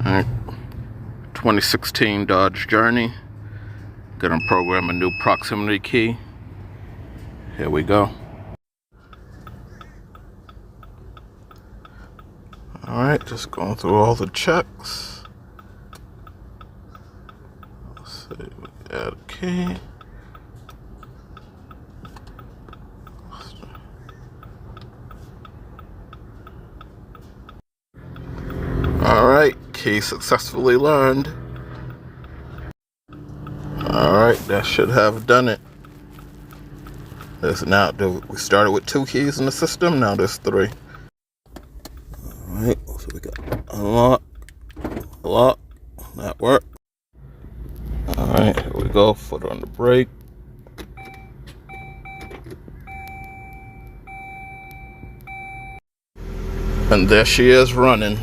Alright, 2016 Dodge Journey. Gonna program a new proximity key. Here we go. Alright, just going through all the checks. Let's see, we add a key. Alright, key successfully learned. Alright, that should have done it. There's now, we started with 2 keys in the system, now there's 3. Alright, so we got unlock, lock, that worked. Alright, here we go, foot on the brake. And there she is running.